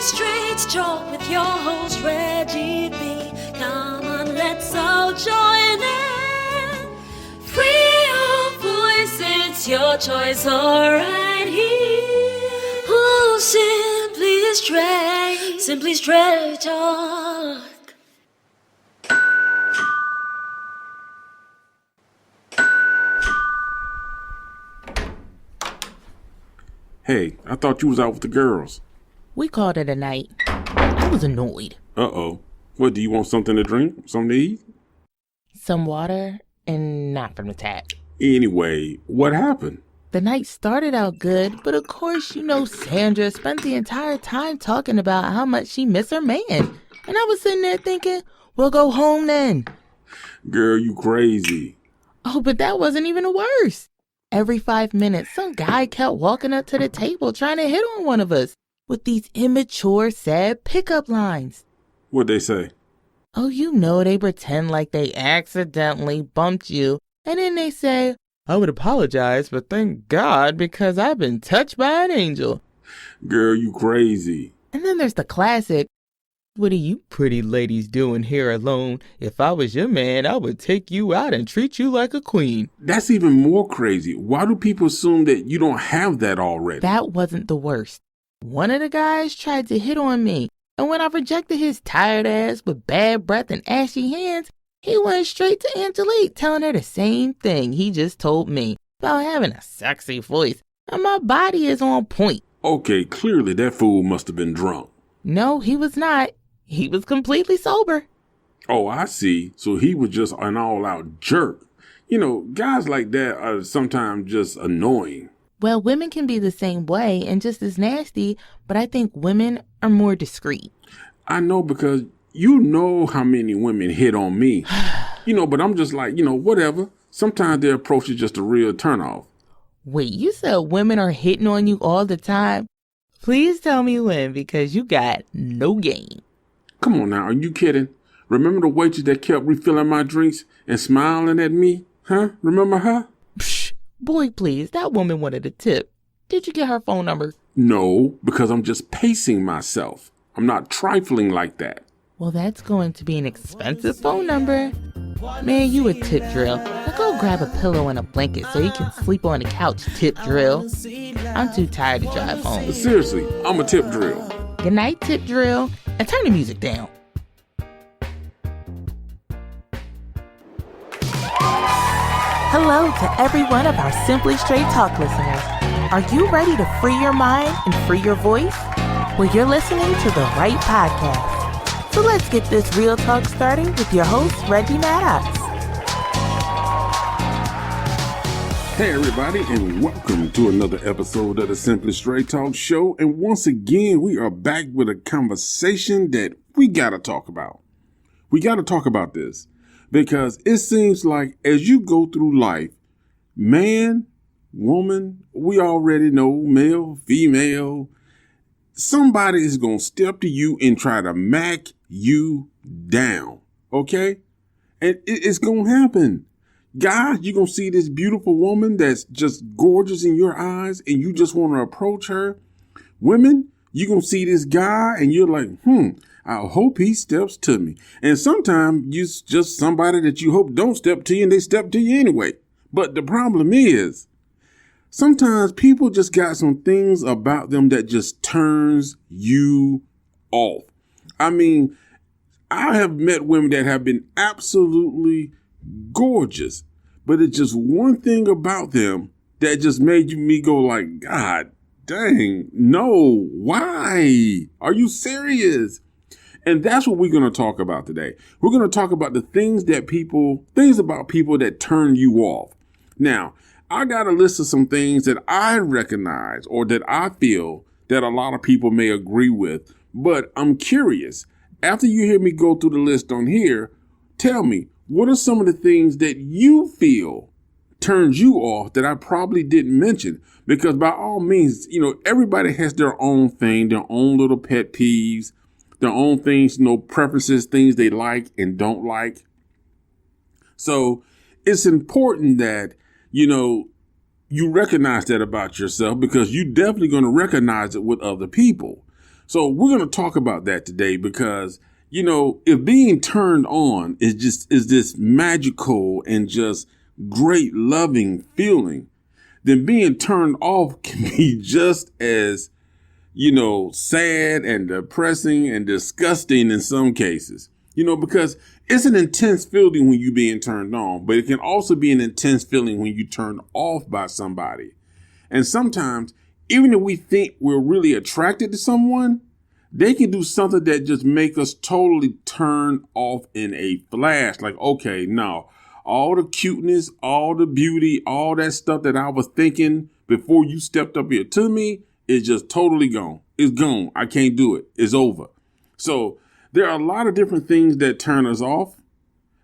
Straight Talk with your host Reggie B. Come on, let's all join in. Free your voice, it's your choice, alright here. Oh, simply straight talk. Hey, I thought you was out with the girls. We called it a night. I was annoyed. Uh-oh. What, do you want something to drink? Something to eat? Some water, and not from the tap. Anyway, what happened? The night started out good, but of course, Sandra spent the entire time talking about how much she missed her man. And I was sitting there thinking, we'll go home then. Girl, you crazy. Oh, but that wasn't even the worst. Every 5 minutes, some guy kept walking up to the table trying to hit on one of us with these immature, sad pickup lines. What'd they say? Oh, they pretend like they accidentally bumped you. And then they say, I would apologize, but thank God because I've been touched by an angel. Girl, you crazy. And then there's the classic, what are you pretty ladies doing here alone? If I was your man, I would take you out and treat you like a queen. That's even more crazy. Why do people assume that you don't have that already? That wasn't the worst. One of the guys tried to hit on me, and when I rejected his tired ass with bad breath and ashy hands, he went straight to Angelique, telling her the same thing he just told me about having a sexy voice, and my body is on point. Okay, clearly that fool must have been drunk. No, he was not. He was completely sober. Oh, I see. So he was just an all-out jerk. Guys like that are sometimes just annoying. Well, women can be the same way and just as nasty, but I think women are more discreet. I know because you know how many women hit on me. But I'm just like, whatever. Sometimes their approach is just a real turnoff. Wait, you said women are hitting on you all the time? Please tell me when, because you got no game. Come on now, are you kidding? Remember the waitress that kept refilling my drinks and smiling at me? Huh? Remember her? Psh, boy, please, that woman wanted a tip. Did you get her phone number? No, because I'm just pacing myself. I'm not trifling like that. Well, that's going to be an expensive phone number. Man, you a tip drill. Now go grab a pillow and a blanket so you can sleep on the couch, tip drill. I'm too tired to drive home. Seriously, I'm a tip drill. Good night, tip drill. And turn the music down. Hello to every one of our Simply Straight Talk listeners. Are you ready to free your mind and free your voice? Well, you're listening to the right podcast. So let's get this real talk started with your host, Reggie Maddox. Hey everybody, and welcome to another episode of the Simply Straight Talk Show. And once again, we are back with a conversation that we gotta talk about. We gotta talk about this because it seems like as you go through life, man, woman, we already know, male, female, somebody is gonna step to you and try to mac you down, okay? And it's gonna happen. Guys, you're going to see this beautiful woman that's just gorgeous in your eyes and you just want to approach her. Women, you're going to see this guy and you're like, I hope he steps to me. And sometimes you just somebody that you hope don't step to you and they step to you anyway. But the problem is, sometimes people just got some things about them that just turns you off. I mean, I have met women that have been absolutely gorgeous, but it's just one thing about them that just made me go like, God dang, no, why? Are you serious? And that's what we're going to talk about today. We're going to talk about the things about people that turn you off. Now, I got a list of some things that I recognize or that I feel that a lot of people may agree with, but I'm curious. After you hear me go through the list on here, tell me, what are some of the things that you feel turns you off that I probably didn't mention? Because by all means, everybody has their own thing, their own little pet peeves, their own things, preferences, things they like and don't like. So it's important that, you recognize that about yourself because you're definitely going to recognize it with other people. So we're going to talk about that today because, if being turned on is this magical and just great loving feeling, then being turned off can be just as, sad and depressing and disgusting in some cases, because it's an intense feeling when you're being turned on, but it can also be an intense feeling when you turn off by somebody. And sometimes, even if we think we're really attracted to someone, they can do something that just make us totally turn off in a flash. Like, okay, no, all the cuteness, all the beauty, all that stuff that I was thinking before you stepped up here to me is just totally gone. It's gone. I can't do it. It's over. So there are a lot of different things that turn us off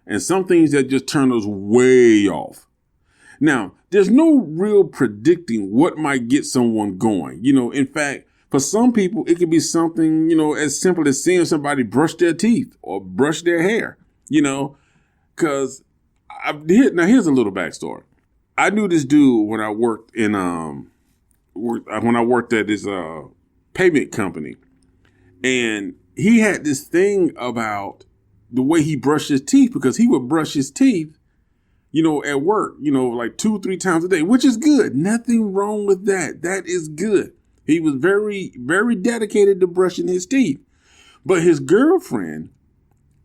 and some things that just turn us way off. Now, there's no real predicting what might get someone going. In fact, for some people, it could be something, as simple as seeing somebody brush their teeth or brush their hair, because here's a little backstory. I knew this dude when I worked at this payment company, and he had this thing about the way he brushed his teeth, because he would brush his teeth, at work, like 2-3 times a day, which is good. Nothing wrong with that. That is good. He was very, very dedicated to brushing his teeth. But his girlfriend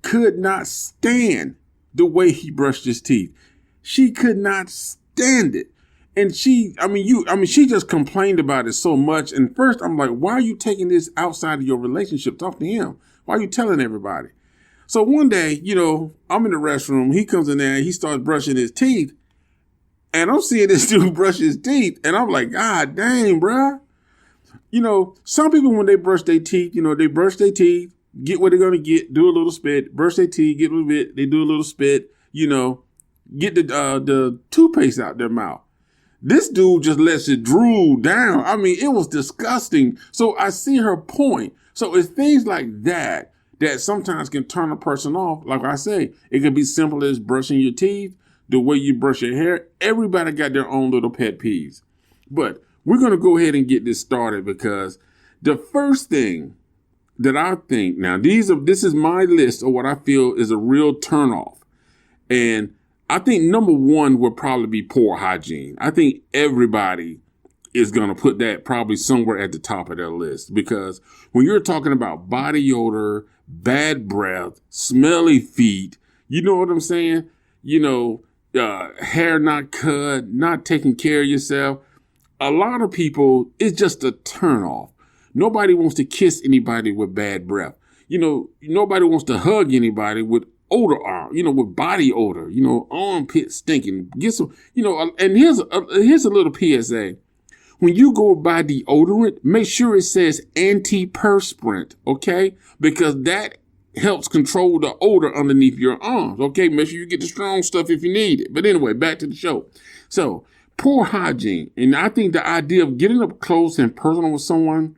could not stand the way he brushed his teeth. She could not stand it. And she just complained about it so much. And first I'm like, why are you taking this outside of your relationship? Talk to him. Why are you telling everybody? So one day, I'm in the restroom. He comes in there and he starts brushing his teeth. And I'm seeing this dude brush his teeth. And I'm like, God dang, bruh. Some people, when they brush their teeth, they brush their teeth, get what they're going to get, do a little spit, brush their teeth, get a little bit, they do a little spit, get the toothpaste out their mouth. This dude just lets it drool down. I mean, it was disgusting. So I see her point. So it's things like that sometimes can turn a person off. Like I say, it could be simple as brushing your teeth, the way you brush your hair. Everybody got their own little pet peeves. But we're going to go ahead and get this started, because the first thing that I think, now this is my list of what I feel is a real turnoff. And I think number one would probably be poor hygiene. I think everybody is going to put that probably somewhere at the top of their list, because when you're talking about body odor, bad breath, smelly feet, you know what I'm saying? Hair not cut, not taking care of yourself. A lot of people, it's just a turnoff. Nobody wants to kiss anybody with bad breath. Nobody wants to hug anybody with odor, with body odor, armpit stinking. Get some, and here's a little PSA. When you go buy deodorant, make sure it says antiperspirant, okay? Because that helps control the odor underneath your arms, okay? Make sure you get the strong stuff if you need it. But anyway, back to the show. So, poor hygiene. And I think the idea of getting up close and personal with someone,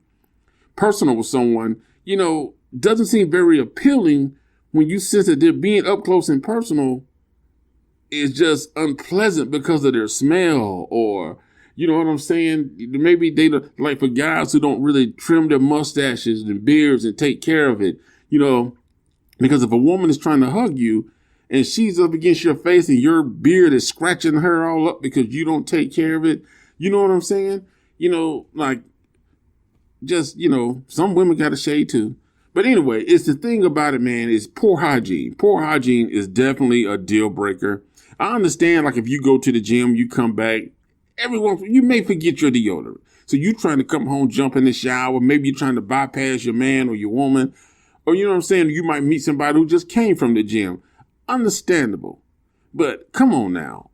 doesn't seem very appealing when you sense that they're being up close and personal is just unpleasant because of their smell, or, you know what I'm saying? Maybe they, like for guys who don't really trim their mustaches and beards and take care of it, because if a woman is trying to hug you, and she's up against your face and your beard is scratching her all up because you don't take care of it. You know what I'm saying? Some women got a shade too. But anyway, it's the thing about it, man, is poor hygiene. Poor hygiene is definitely a deal breaker. I understand, like, if you go to the gym, you come back, you may forget your deodorant. So you're trying to come home, jump in the shower. Maybe you're trying to bypass your man or your woman. Or, you know what I'm saying? You might meet somebody who just came from the gym. Understandable. But come on now.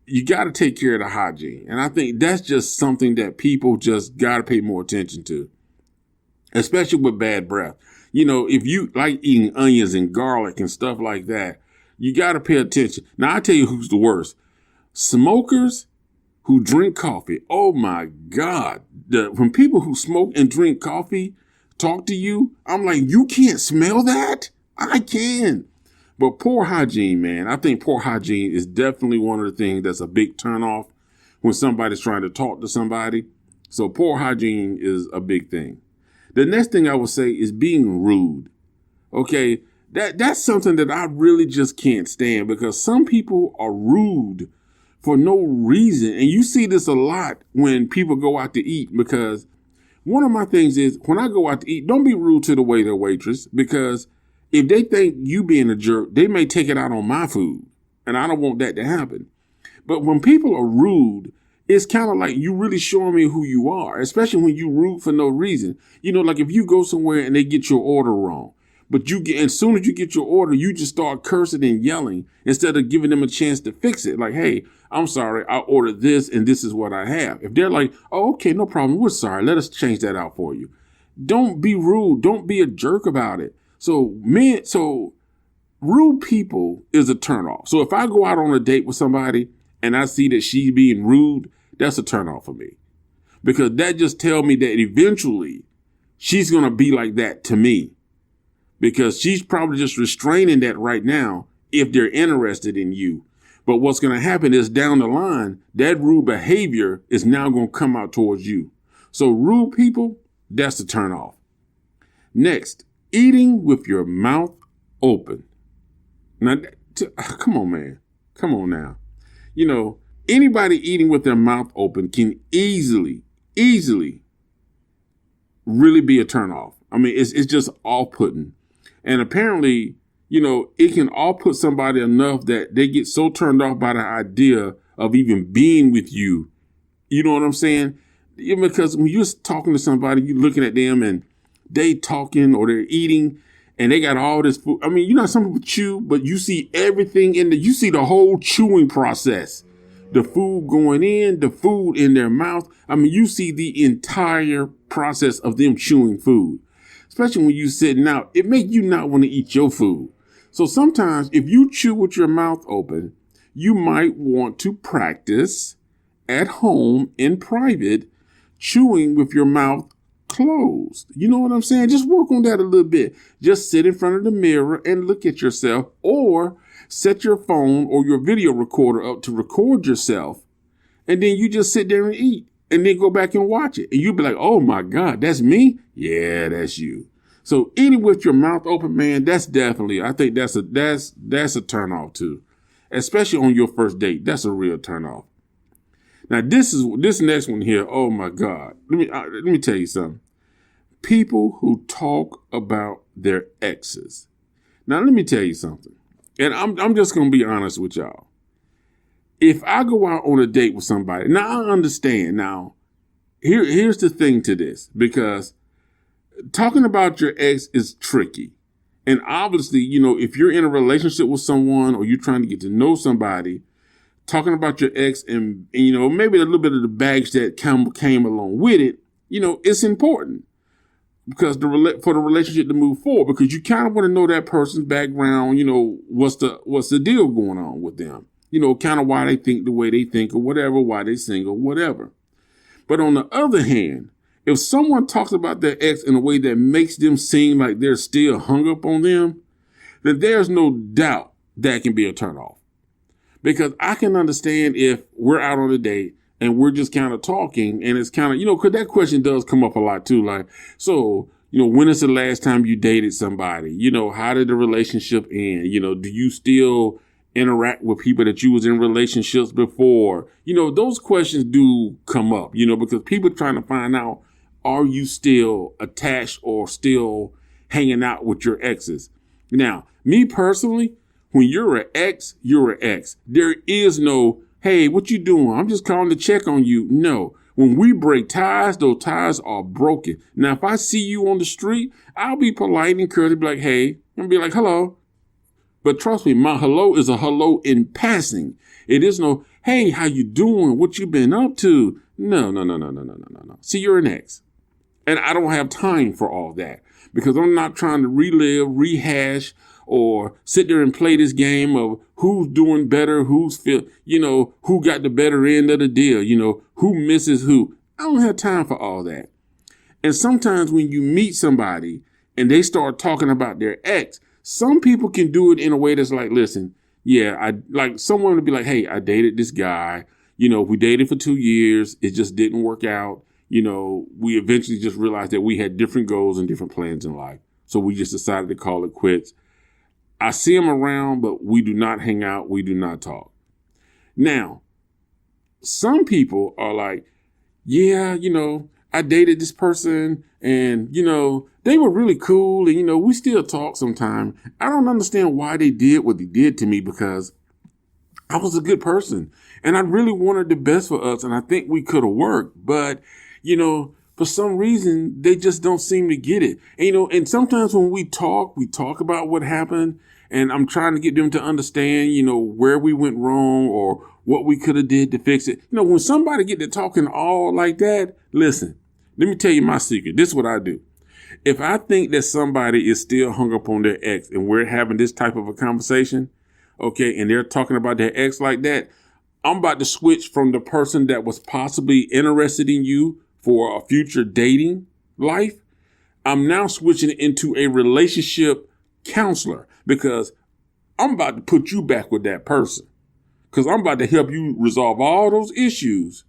You got to take care of the hygiene. And I think that's just something that people just got to pay more attention to, especially with bad breath. If you like eating onions and garlic and stuff like that, you got to pay attention. Now, I tell you who's the worst. Smokers who drink coffee. Oh, my God. When people who smoke and drink coffee talk to you, I'm like, you can't smell that? I can. But poor hygiene, man, I think poor hygiene is definitely one of the things that's a big turnoff when somebody's trying to talk to somebody. So poor hygiene is a big thing. The next thing I would say is being rude. Okay, that's something that I really just can't stand, because some people are rude for no reason. And you see this a lot when people go out to eat, because one of my things is when I go out to eat, don't be rude to the waiter or waitress, because if they think you being a jerk, they may take it out on my food. And I don't want that to happen. But when people are rude, it's kind of like you really showing me who you are, especially when you rude for no reason. Like if you go somewhere and they get your order wrong, but as soon as you get your order, you just start cursing and yelling instead of giving them a chance to fix it. Like, hey, I'm sorry, I ordered this and this is what I have. If they're like, oh, okay, no problem, we're sorry, let us change that out for you. Don't be rude. Don't be a jerk about it. So rude people is a turnoff. So if I go out on a date with somebody and I see that she's being rude, that's a turnoff for me. Because that just tells me that eventually she's going to be like that to me. Because she's probably just restraining that right now if they're interested in you. But what's going to happen is down the line, that rude behavior is now going to come out towards you. So rude people, that's a turnoff. Next, eating with your mouth open. Now, come on, man. Come on now. Anybody eating with their mouth open can easily really be a turnoff. I mean, it's just off-putting. And apparently, it can off-put somebody enough that they get so turned off by the idea of even being with you. You know what I'm saying? Because when you're talking to somebody, you're looking at them and they talking or they're eating and they got all this food. I mean, some people chew, but you see everything you see the whole chewing process. The food going in, the food in their mouth. I mean, you see the entire process of them chewing food. Especially when you're sitting out, it makes you not want to eat your food. So sometimes if you chew with your mouth open, you might want to practice at home in private, chewing with your mouth closed. You know what I'm saying? Just work on that a little bit. Just sit in front of the mirror and look at yourself, or set your phone or your video recorder up to record yourself. And then you just sit there and eat. And then go back and watch it. And you'll be like, oh my God, that's me? Yeah, that's you. So eating with your mouth open, man, I think that's a turnoff too. Especially on your first date. That's a real turnoff. Now this next one here, oh my God. Let me tell you something. People who talk about their exes. Now let me tell you something. And I'm just gonna be honest with y'all. If I go out on a date with somebody, now I understand. Now, here's the thing to this, because talking about your ex is tricky. And obviously, if you're in a relationship with someone or you're trying to get to know somebody, talking about your ex and maybe a little bit of the baggage that came along with it, it's important. Because for the relationship to move forward, because you kind of want to know that person's background, what's the deal going on with them. Kind of why they think the way they think or whatever, why they single, whatever. But on the other hand, if someone talks about their ex in a way that makes them seem like they're still hung up on them, then there's no doubt that can be a turnoff. Because I can understand if we're out on a date and we're just kind of talking and it's kind of, because that question does come up a lot too. Like, so, when is the last time you dated somebody? How did the relationship end? Do you still interact with people that you was in relationships before? Those questions do come up, because people trying to find out, are you still attached or still hanging out with your exes? Now, me personally, when you're an ex, you're an ex. There is no, hey, what you doing? I'm just calling to check on you. No. When we break ties, those ties are broken. Now, if I see you on the street, I'll be polite and courteous, be like, hey, and be like, hello. But trust me, my hello is a hello in passing. It is no, hey, how you doing? What you been up to? No. See, you're an ex. And I don't have time for all that, because I'm not trying to rehash, or sit there and play this game of who's doing better, who got the better end of the deal, who misses who. I don't have time for all that. And sometimes when you meet somebody and they start talking about their ex, some people can do it in a way that's like, listen, yeah, someone would be like, hey, I dated this guy. We dated for 2 years. It just didn't work out. we eventually just realized that we had different goals and different plans in life. So we just decided to call it quits. I see him around, but we do not hang out. We do not talk. Now, some people are like, yeah, I dated this person and, they were really cool and, we still talk sometime. I don't understand why they did what they did to me because I was a good person and I really wanted the best for us. And I think we could have worked, but, for some reason, they just don't seem to get it. And, and sometimes when we talk about what happened and I'm trying to get them to understand, where we went wrong or what we could have did to fix it. When somebody get to talking all like that, listen, let me tell you my secret. This is what I do. If I think that somebody is still hung up on their ex and we're having this type of a conversation, okay, and they're talking about their ex like that, I'm about to switch from the person that was possibly interested in you for a future dating life. I'm now switching into a relationship counselor because I'm about to put you back with that person because I'm about to help you resolve all those issues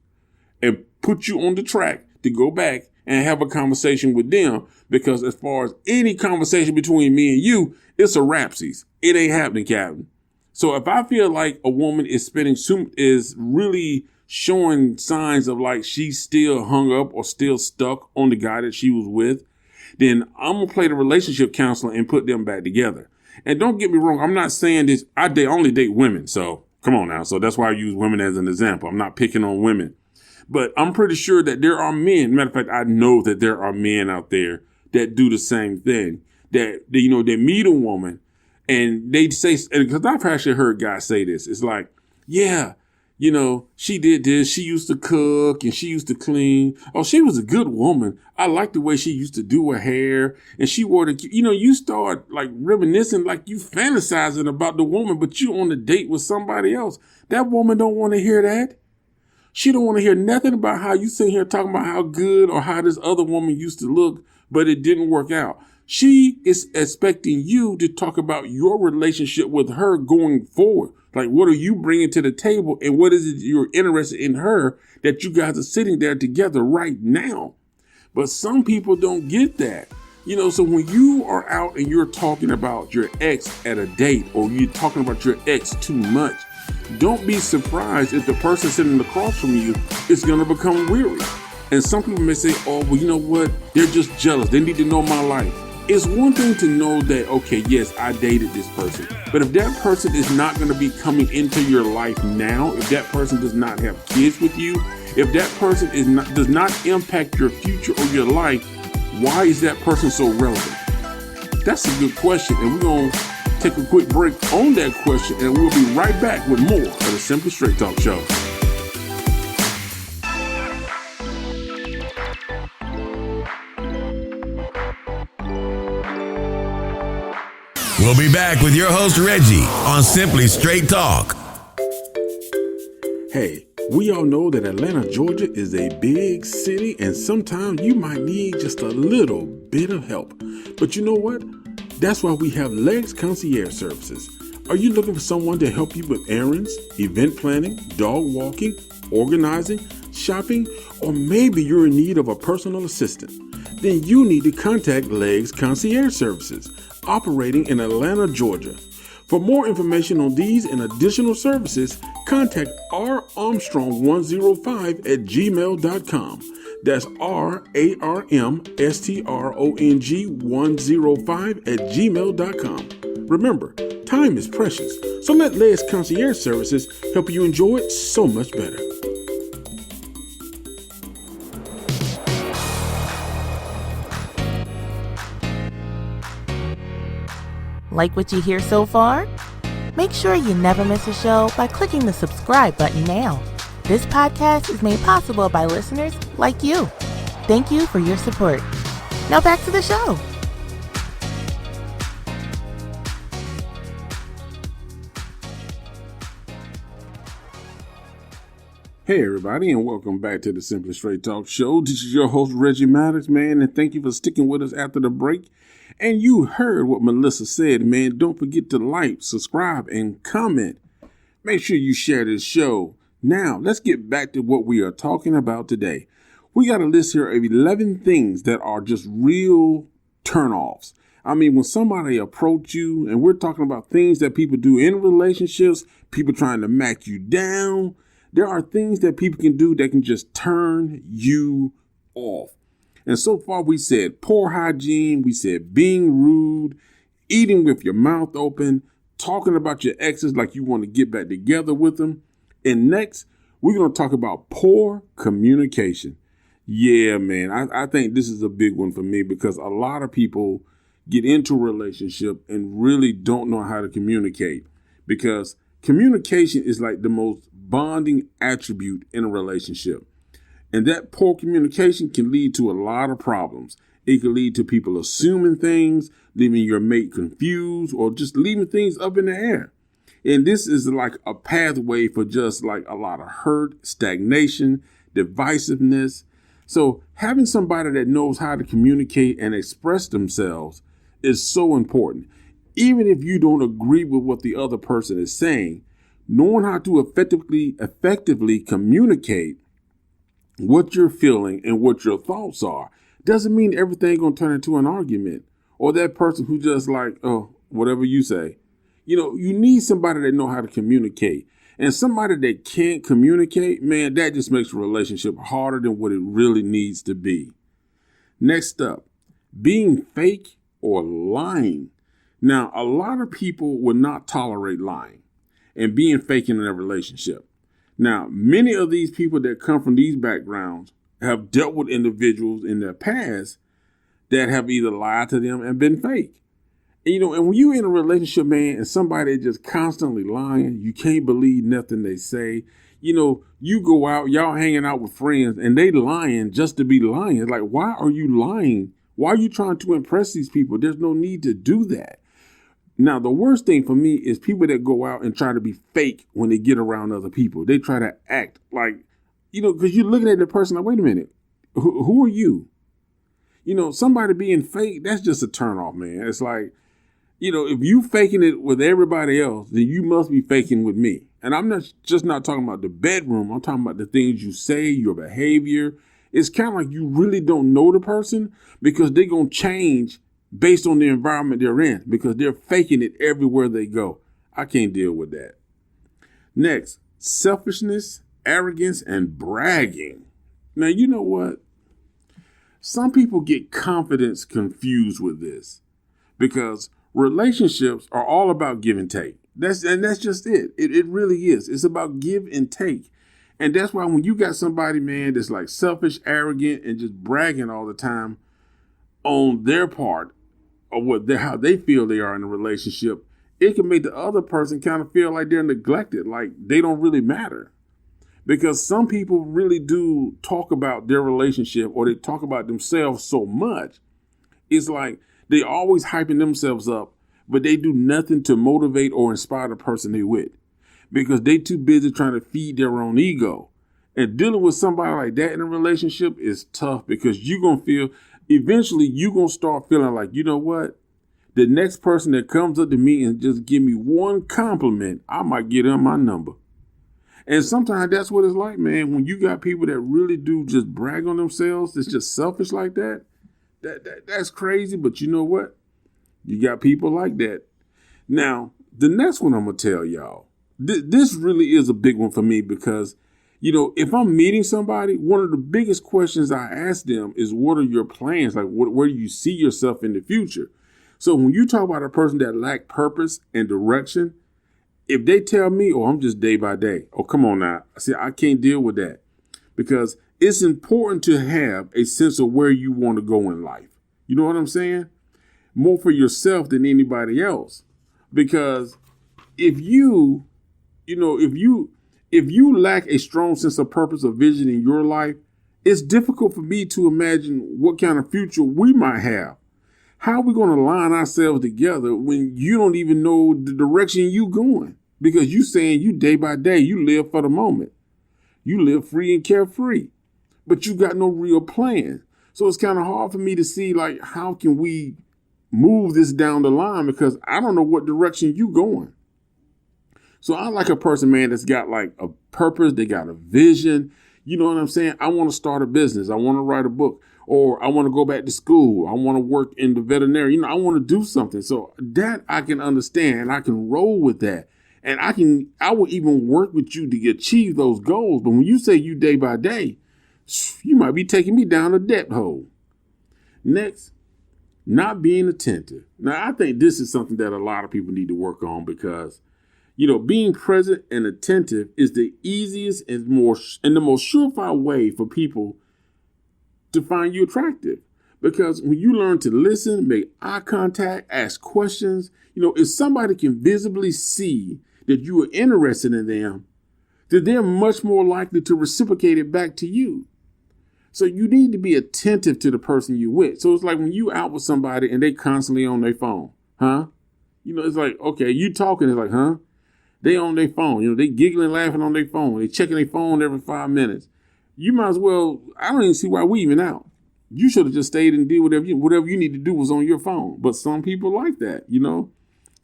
and put you on the track to go back and have a conversation with them. Because as far as any conversation between me and you, it's a rapsies. It ain't happening, Captain. So if I feel like a woman is really showing signs of like she's still hung up or still stuck on the guy that she was with, then I'm going to play the relationship counselor and put them back together. And don't get me wrong. I'm not saying this. I only date women. So come on now. So that's why I use women as an example. I'm not picking on women. But I'm pretty sure that there are men. Matter of fact, I know that there are men out there that do the same thing. That they meet a woman and they say, because I've actually heard guys say this. It's like, yeah, she did this. She used to cook and she used to clean. Oh, she was a good woman. I like the way she used to do her hair and she wore the, you start like reminiscing, like you fantasizing about the woman, but you on a date with somebody else. That woman don't want to hear that. She don't want to hear nothing about how you sitting here talking about how good or how this other woman used to look, but it didn't work out. She is expecting you to talk about your relationship with her going forward. Like, what are you bringing to the table and what is it you're interested in her that you guys are sitting there together right now? But some people don't get that. So when you are out and you're talking about your ex at a date or you're talking about your ex too much, don't be surprised if the person sitting across from you is going to become weary. And some people may say, oh, well, you know what? They're just jealous. They need to know my life. It's one thing to know that, okay, yes, I dated this person. But if that person is not going to be coming into your life now, if that person does not have kids with you, if that person does not impact your future or your life, why is that person so relevant? That's a good question. And we're going to take a quick break on that question, and we'll be right back with more of the Simply Straight Talk Show. We'll be back with your host, Reggie, on Simply Straight Talk. Hey, we all know that Atlanta, Georgia is a big city, and sometimes you might need just a little bit of help. But you know what? That's why we have Legs Concierge Services. Are you looking for someone to help you with errands, event planning, dog walking, organizing, shopping, or maybe you're in need of a personal assistant? Then you need to contact Legs Concierge Services, operating in Atlanta, Georgia. For more information on these and additional services, contact rarmstrong105@gmail.com. That's rarmstrong105@gmail.com. Remember, time is precious, so let Legs Concierge Services help you enjoy it so much better. Like what you hear so far? Make sure you never miss a show by clicking the subscribe button now. This podcast is made possible by listeners like you. Thank you for your support. Now back to the show. Hey everybody, and welcome back to the Simply Straight Talk Show. This is your host, Reggie Matters, man, and thank you for sticking with us after the break. And you heard what Melissa said, man. Don't forget to like, subscribe, and comment. Make sure you share this show. Now, let's get back to what we are talking about today. we got a list here of 11 things that are just real turnoffs. I mean, when somebody approach you, and we're talking about things that people do in relationships, people trying to match you down, there are things that people can do that can just turn you off. And so far we said poor hygiene, we said being rude, eating with your mouth open, talking about your exes like you want to get back together with them. And next, we're going to talk about poor communication. Yeah, man, I think this is a big one for me because a lot of people get into a relationship and really don't know how to communicate, because communication is like the most bonding attribute in a relationship. And that poor communication can lead to a lot of problems. It can lead to people assuming things, leaving your mate confused, or just leaving things up in the air. And this is like a pathway for just like a lot of hurt, stagnation, divisiveness. So having somebody that knows how to communicate and express themselves is so important. Even if you don't agree with what the other person is saying, knowing how to effectively communicate what you're feeling and what your thoughts are doesn't mean everything gonna turn into an argument, or that person who just like, oh, whatever you say. You know, you need somebody that know how to communicate. And somebody that can't communicate, man, that just makes a relationship harder than what it really needs to be. Next up, being fake or lying. Now, a lot of people would not tolerate lying and being fake in a relationship. Now, many of these people that come from these backgrounds have dealt with individuals in their past that have either lied to them and been fake. And, you know, and when you're in a relationship, man, and somebody just constantly lying, you can't believe nothing they say. You know, you go out, y'all hanging out with friends, and they lying just to be lying. It's like, why are you lying? Why are you trying to impress these people? There's no need to do that. Now, the worst thing for me is people that go out and try to be fake when they get around other people. They try to act like, you know, because you're looking at the person like, wait a minute, who are you? You know, somebody being fake, that's just a turnoff, man. It's like, you know, if you faking it with everybody else, then you must be faking with me. And I'm not talking about the bedroom. I'm talking about the things you say, your behavior. It's kind of like you really don't know the person because they're going to change based on the environment they're in, because they're faking it everywhere they go. I can't deal with that. Next, selfishness, arrogance, and bragging. Now, you know what? Some people get confidence confused with this, because relationships are all about give and take. That's just it. It really is. It's about give and take. And that's why when you got somebody, man, that's like selfish, arrogant, and just bragging all the time on their part of how they feel they are in a relationship, it can make the other person kind of feel like they're neglected, like they don't really matter. Because some people really do talk about their relationship, or they talk about themselves so much. It's like they always hyping themselves up, but they do nothing to motivate or inspire the person they with, because they too busy trying to feed their own ego. And dealing with somebody like that in a relationship is tough, because you're going to feel, eventually you're going to start feeling like, you know what? The next person that comes up to me and just give me one compliment, I might get them my number. And sometimes that's what it's like, man. When you got people that really do just brag on themselves, it's just selfish like that. That's crazy. But you know what? You got people like that. Now, the next one I'm going to tell y'all, this really is a big one for me, because, you know, if I'm meeting somebody, one of the biggest questions I ask them is, what are your plans? Like, where do you see yourself in the future? So when you talk about a person that lack purpose and direction, if they tell me, oh, I'm just day by day, oh, come on now. See, I can't deal with that, because it's important to have a sense of where you want to go in life. You know what I'm saying? More for yourself than anybody else. Because if you lack a strong sense of purpose or vision in your life, it's difficult for me to imagine what kind of future we might have. How are we going to line ourselves together when you don't even know the direction you going? Because you saying you day by day, you live for the moment. You live free and carefree, but you got no real plan. So it's kind of hard for me to see, like, how can we move this down the line, because I don't know what direction you going. So I like a person, man, that's got like a purpose. They got a vision. You know what I'm saying? I want to start a business. I want to write a book, or I want to go back to school. I want to work in the veterinary. I want to do something. So that I can understand, and I can roll with that. And I will even work with you to achieve those goals. But when you say you day by day, you might be taking me down a depth hole. Next, not being attentive. Now, I think this is something that a lot of people need to work on because, being present and attentive is the easiest and the most surefire way for people to find you attractive. Because when you learn to listen, make eye contact, ask questions, if somebody can visibly see that you are interested in them, then they're much more likely to reciprocate it back to you. So you need to be attentive to the person you're with. So it's like when you out with somebody and they constantly on their phone, huh? It's like, okay, you talking, it's like, huh? They on their phone, they giggling, laughing on their phone. They checking their phone every 5 minutes. You might as well, I don't even see why we even out. You should have just stayed and did whatever you need to do was on your phone. But some people like that,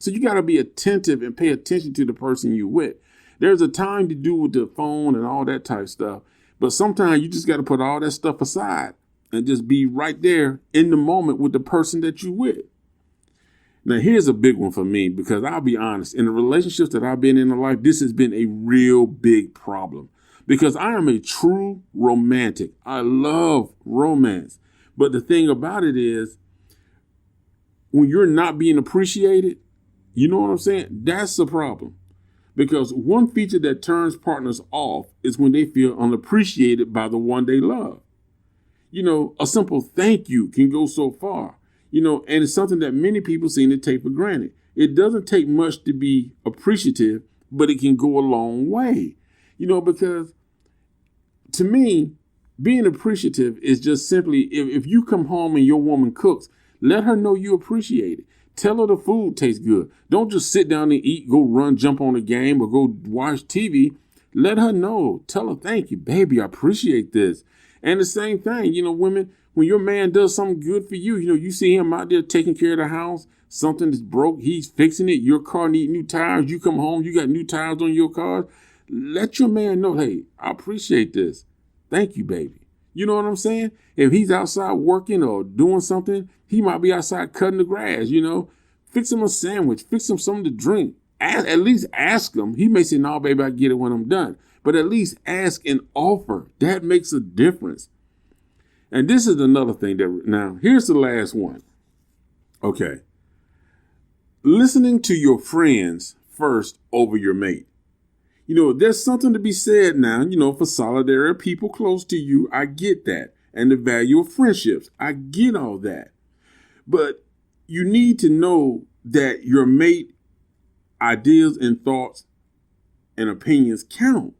So you got to be attentive and pay attention to the person you're with. There's a time to do with the phone and all that type stuff. But sometimes you just got to put all that stuff aside and just be right there in the moment with the person that you're with. Now, here's a big one for me, because I'll be honest, in the relationships that I've been in life, this has been a real big problem because I am a true romantic. I love romance. But the thing about it is, when you're not being appreciated, you know what I'm saying? That's the problem. Because one feature that turns partners off is when they feel unappreciated by the one they love. A simple thank you can go so far, and it's something that many people seem to take for granted. It doesn't take much to be appreciative, but it can go a long way, because to me, being appreciative is just simply if you come home and your woman cooks, let her know you appreciate it. Tell her the food tastes good. Don't just sit down and eat, go run, jump on a game, or go watch TV. Let her know. Tell her, thank you, baby, I appreciate this. And the same thing, women, when your man does something good for you, you see him out there taking care of the house, something is broke, he's fixing it, your car needs new tires, you come home, you got new tires on your car. Let your man know, hey, I appreciate this. Thank you, baby. You know what I'm saying? If he's outside working or doing something, he might be outside cutting the grass, Fix him a sandwich, fix him something to drink. At least ask him. He may say, no, baby, I get it when I'm done. But at least ask and offer. That makes a difference. And this is another thing now, here's the last one. Okay. Listening to your friends first over your mate. There's something to be said now, for solidarity of people close to you. I get that. And the value of friendships. I get all that. But you need to know that your mate ideas and thoughts and opinions count.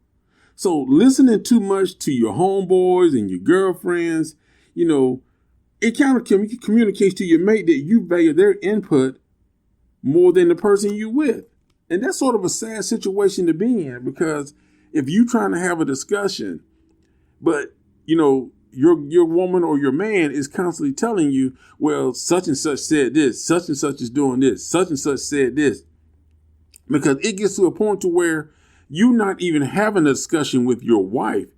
So listening too much to your homeboys and your girlfriends, it kind of communicates to your mate that you value their input more than the person you with. And that's sort of a sad situation to be in, because if you're trying to have a discussion, but, your woman or your man is constantly telling you, well, such and such said this, such and such is doing this, such and such said this. Because it gets to a point to where you're not even having a discussion with your wife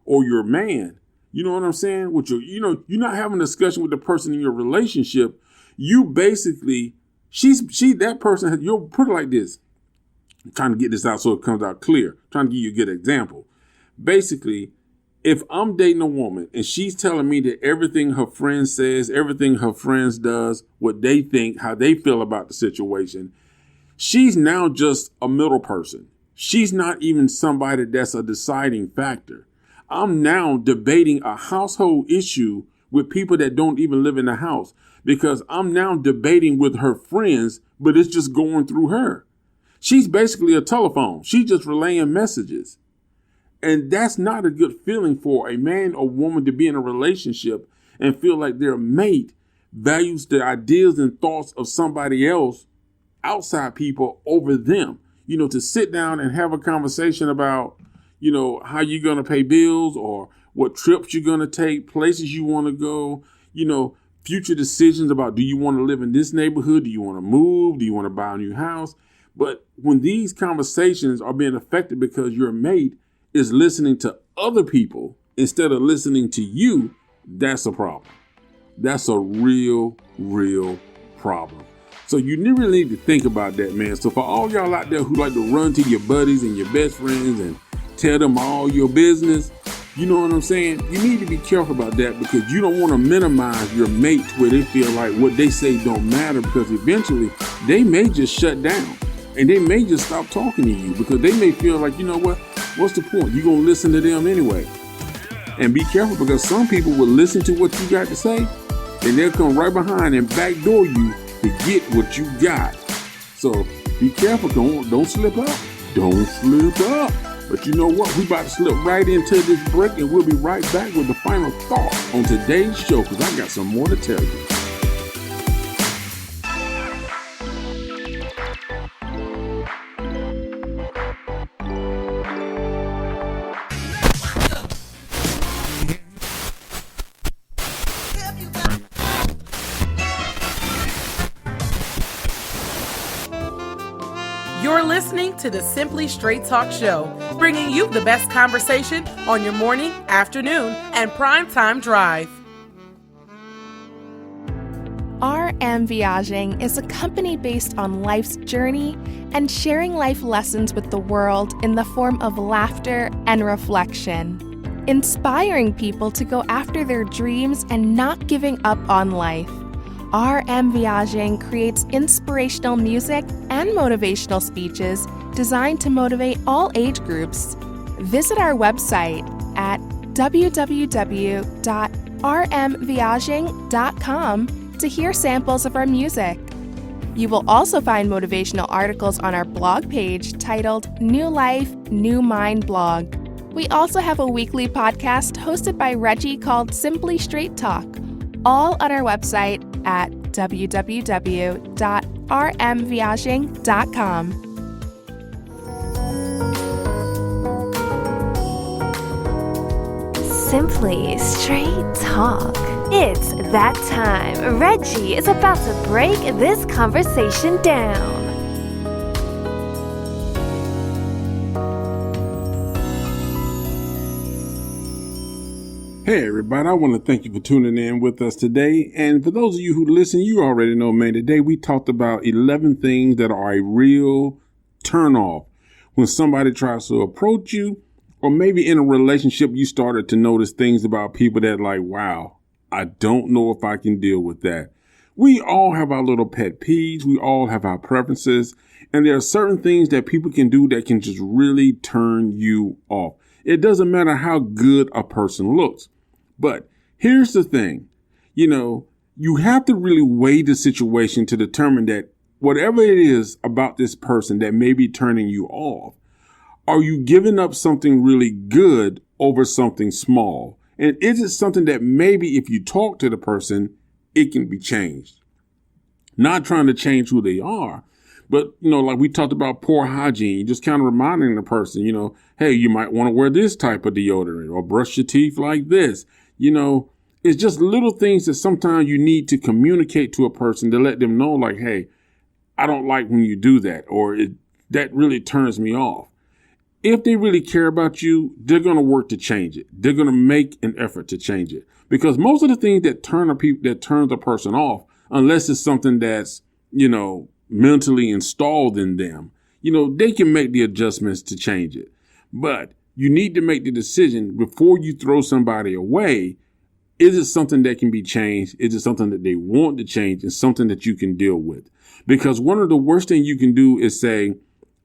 or your man. You know what I'm saying? You're not having a discussion with the person in your relationship. You basically, that person, you'll put it like this. I'm trying to get this out so it comes out clear. I'm trying to give you a good example. Basically, if I'm dating a woman and she's telling me that everything her friend says, everything her friends does, what they think, how they feel about the situation, she's now just a middle person. She's not even somebody that's a deciding factor. I'm now debating a household issue with people that don't even live in the house, because I'm now debating with her friends, but it's just going through her. She's basically a telephone. She's just relaying messages. And that's not a good feeling for a man or woman to be in a relationship and feel like their mate values the ideas and thoughts of somebody else, outside people, over them. To sit down and have a conversation about, how you're going to pay bills or what trips you're going to take, places you want to go, future decisions about, do you want to live in this neighborhood? Do you want to move? Do you want to buy a new house? But when these conversations are being affected because your mate is listening to other people instead of listening to you, that's a problem. That's a real problem. So you really need to think about that, man. So for all y'all out there who like to run to your buddies and your best friends and tell them all your business, you know what I'm saying? You need to be careful about that, because you don't want to minimize your mate to where they feel like what they say don't matter, because eventually they may just shut down and they may just stop talking to you, because they may feel like, you know what? What's the point? You're going to listen to them anyway. And be careful, because some people will listen to what you got to say and they'll come right behind and backdoor you to get what you got. So be careful. Don't slip up. Don't slip up. But you know what? We about to slip right into this break, and we'll be right back with the final thought on today's show, because I got some more to tell you. You're listening to the Simply Straight Talk Show, bringing you the best conversation on your morning, afternoon, and primetime drive. RM Viaging is a company based on life's journey and sharing life lessons with the world in the form of laughter and reflection, inspiring people to go after their dreams and not giving up on life. RM Viaging creates inspirational music and motivational speeches designed to motivate all age groups. Visit our website at www.rmviaging.com to hear samples of our music. You will also find motivational articles on our blog page titled New Life, New Mind Blog. We also have a weekly podcast hosted by Reggie called Simply Straight Talk, all on our website at www.rmviaging.com. Simply Straight Talk. It's that time. Reggie is about to break this conversation down. Hey everybody, I want to thank you for tuning in with us today. And for those of you who listen, you already know, man, today we talked about 11 things that are a real turnoff when somebody tries to approach you, or maybe in a relationship you started to notice things about people that like, wow, I don't know if I can deal with that. We all have our little pet peeves. We all have our preferences. And there are certain things that people can do that can just really turn you off. It doesn't matter how good a person looks. But here's the thing, you have to really weigh the situation to determine that whatever it is about this person that may be turning you off, are you giving up something really good over something small? And is it something that maybe if you talk to the person, it can be changed? Not trying to change who they are, but, like we talked about poor hygiene, just kind of reminding the person, hey, you might want to wear this type of deodorant or brush your teeth like this. It's just little things that sometimes you need to communicate to a person to let them know, like, hey, I don't like when you do that, or that really turns me off. If they really care about you, they're going to work to change it. They're going to make an effort to change it, because most of the things that turn a person off, unless it's something that's, mentally installed in them, they can make the adjustments to change it. But you need to make the decision before you throw somebody away. Is it something that can be changed? Is it something that they want to change, and something that you can deal with? Because one of the worst things you can do is say,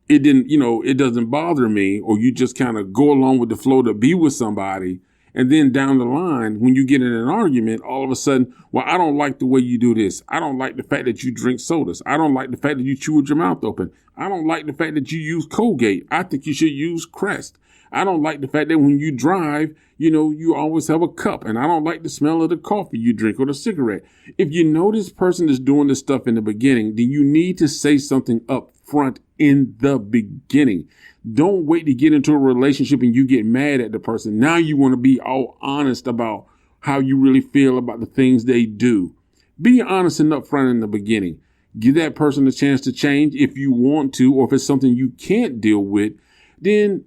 it doesn't bother me, or you just kind of go along with the flow to be with somebody. And then down the line, when you get in an argument, all of a sudden, well, I don't like the way you do this. I don't like the fact that you drink sodas. I don't like the fact that you chew with your mouth open. I don't like the fact that you use Colgate. I think you should use Crest. I don't like the fact that when you drive, you always have a cup. And I don't like the smell of the coffee you drink or the cigarette. If you know this person is doing this stuff in the beginning, then you need to say something up front in the beginning. Don't wait to get into a relationship and you get mad at the person. Now you want to be all honest about how you really feel about the things they do. Be honest and upfront in the beginning. Give that person a chance to change if you want to, or if it's something you can't deal with, then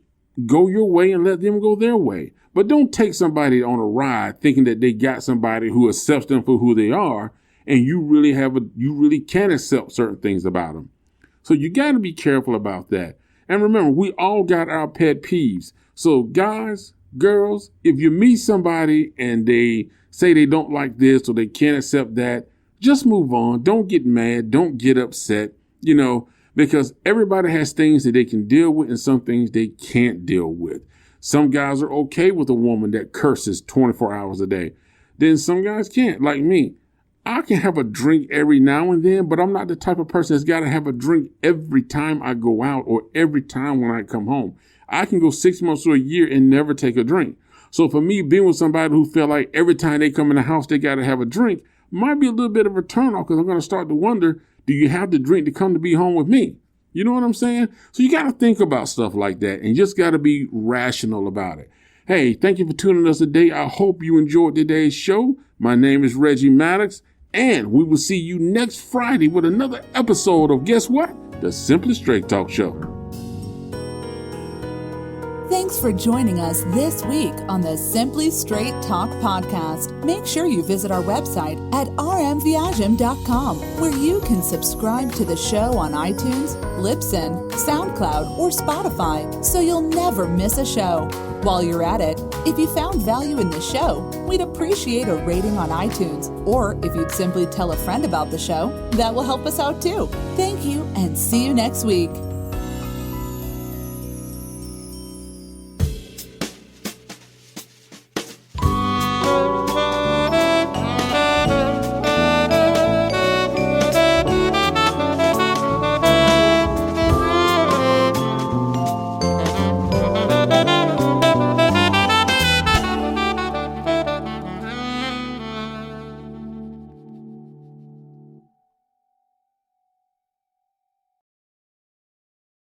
go your way and let them go their way. But don't take somebody on a ride thinking that they got somebody who accepts them for who they are, and you really can't accept certain things about them. So you got to be careful about that. And remember, we all got our pet peeves. So guys, girls, if you meet somebody and they say they don't like this or they can't accept that, just move on. Don't get mad. Don't get upset, because everybody has things that they can deal with and some things they can't deal with. Some guys are okay with a woman that curses 24 hours a day. Then some guys can't, like me. I can have a drink every now and then, but I'm not the type of person that's got to have a drink every time I go out or every time when I come home. I can go 6 months or a year and never take a drink. So for me, being with somebody who feel like every time they come in the house, they got to have a drink might be a little bit of a turn off, because I'm going to start to wonder, do you have the drink to come to be home with me? You know what I'm saying? So you got to think about stuff like that and just got to be rational about it. Hey, thank you for tuning us today. I hope you enjoyed today's show. My name is Reggie Maddox, and we will see you next Friday with another episode of, guess what? The Simply Straight Talk Show. Thanks for joining us this week on the Simply Straight Talk podcast. Make sure you visit our website at rmviagem.com, where you can subscribe to the show on iTunes, Libsyn, SoundCloud, or Spotify, so you'll never miss a show. While you're at it, if you found value in the show, we'd appreciate a rating on iTunes, or if you'd simply tell a friend about the show, that will help us out too. Thank you, and see you next week.